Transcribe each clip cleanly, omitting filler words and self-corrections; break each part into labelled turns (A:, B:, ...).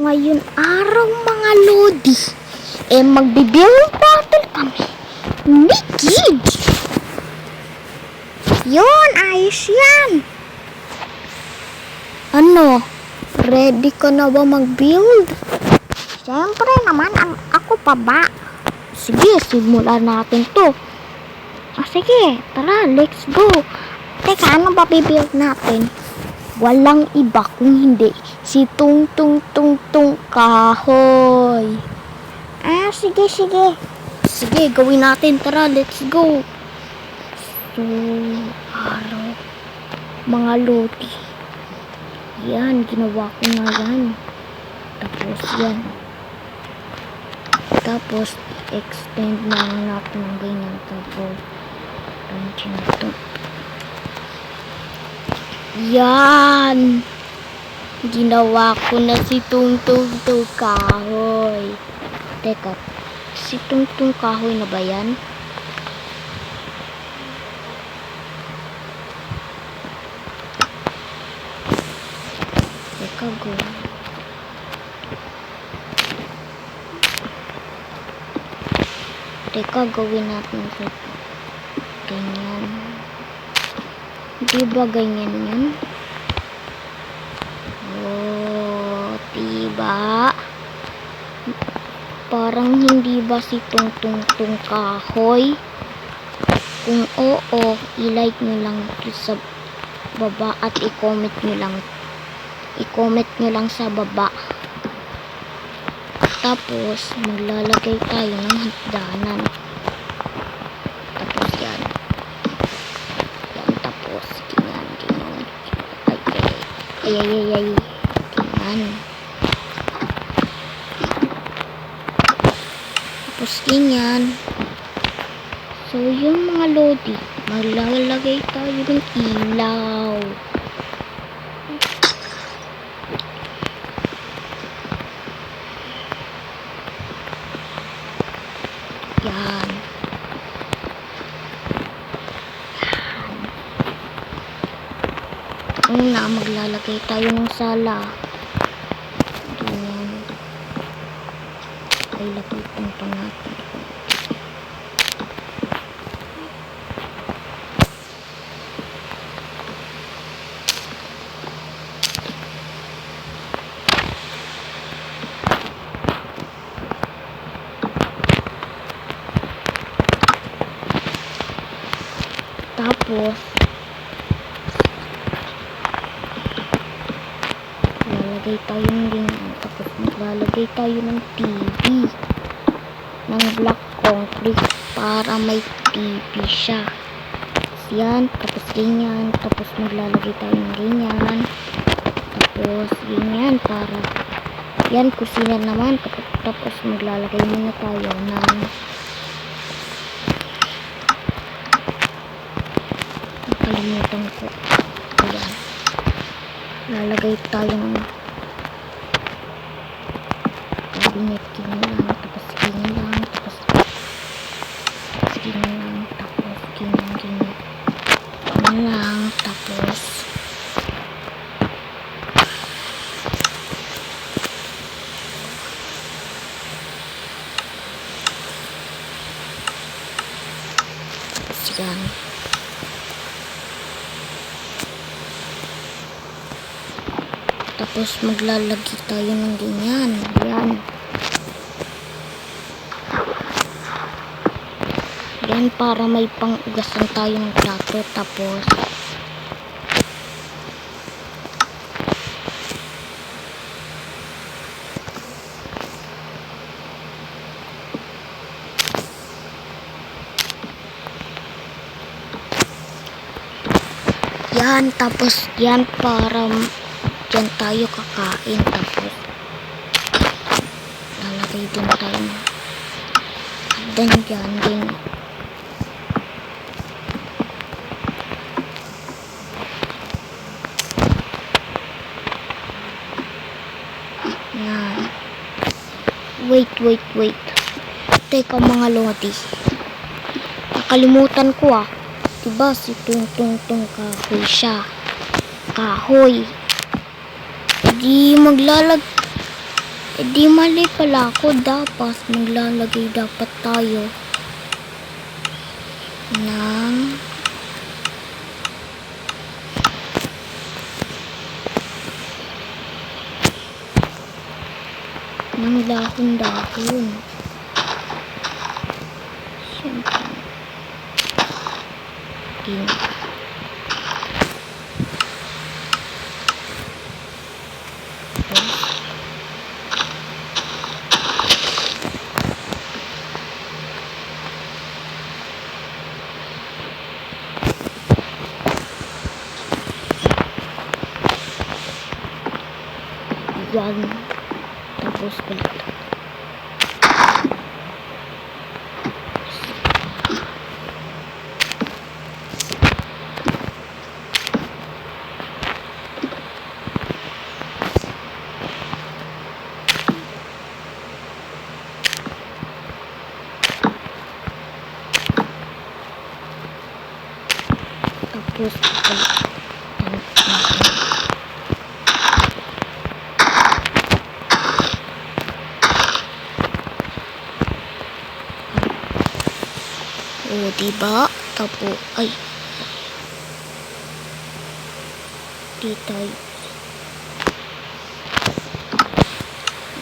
A: ngayon araw mga lodi, magbe-build battle kami ni Kids. Yun, ayos yan. Ano, ready ka na ba mag-build? Siyempre naman, ako pa ba? Sige, simulan natin to. Sige, tara, let's go. Teka, ano ba bibuild natin? Walang iba kung hindi si Tung Tung Tung Tung Kahoy. Sige. Sige, gawin natin. Tara, let's go. So, araw, mga lodi. Yan, ginawa ko na yan. Tapos yan. Tapos, extend na natin ng ganyan. Tapos, ranching na ito. Yan! Ginawa ko na si Tung Tung Tung Kahoy. Teka, si Tung Tung Kahoy na ba yan? Teka, go. Teka, gawin natin ito. Ganyan. Di ba ganyan yan? Oh, diba? Parang hindi ba si Tung Tung Tung Kahoy? Kung oo, i-like nyo lang sa baba at i-comment nyo lang sa baba. Tapos, maglalagay tayo ng hagdanan. Tapos yan. Tapos, ganyan. Ay. Ganyan. Tapos, ganyan. So, yung mga lodi, maglalagay tayo ng ilaw. Yan. Una, maglalagay tayo ng sala. Ganyan. Ay, lagay punto natin. Tapos, lalagay tayo ng ganyan. Tapos, maglalagay tayo ng TV. Ng black concrete para may TV siya. Yan. Tapos, ganyan. Tapos, maglalagay tayo ng ganyan. Tapos, ganyan. Para, yan, kusina naman. Tapos, maglalagay muna tayo ng kalimutan ko. Ayan. Lalagay tayo ng cabinet. Ganyan lang. Tapos ganyan lang. Tapos ganyan lang. Tapos ganyan. Ganyan lang. Tapos yan. Tapos maglalagay tayo ng ganyan. Yan. Yan para may pang-ugasan tayo ng plato. Tapos yan. Tapos yan para dyan tayo kakain. Tapos lalagay din tayo dan dyan din. Yan. Wait. Teka mga lodi, nakalimutan ko diba si Tung Tung Tung Kahoy siya. Kahoy. Di maglalag di mali pala ako. Dapat maglalagay dapat tayo ng dahon-dahon. Siyempre. Yan. Tapos ulit. Tapos ulit. O, diba? Tapos, ay. Di tayo.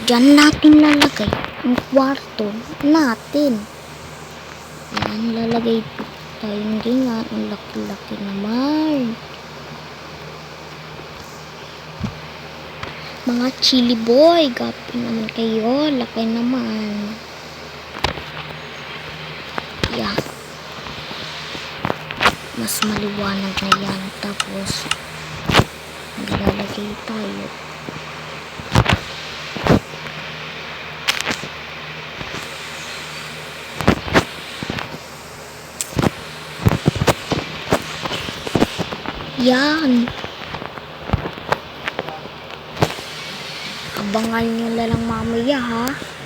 A: Diyan natin lalagay ang kwarto natin. Yan, lalagay tayo din nga. Ang laki-laki naman. Mga chili boy, gapi naman kayo. Laki naman. Yan. Mas maliwanag na yan. Tapos, maglalagay tayo. Yan. Abangan nyo lang mamaya ha.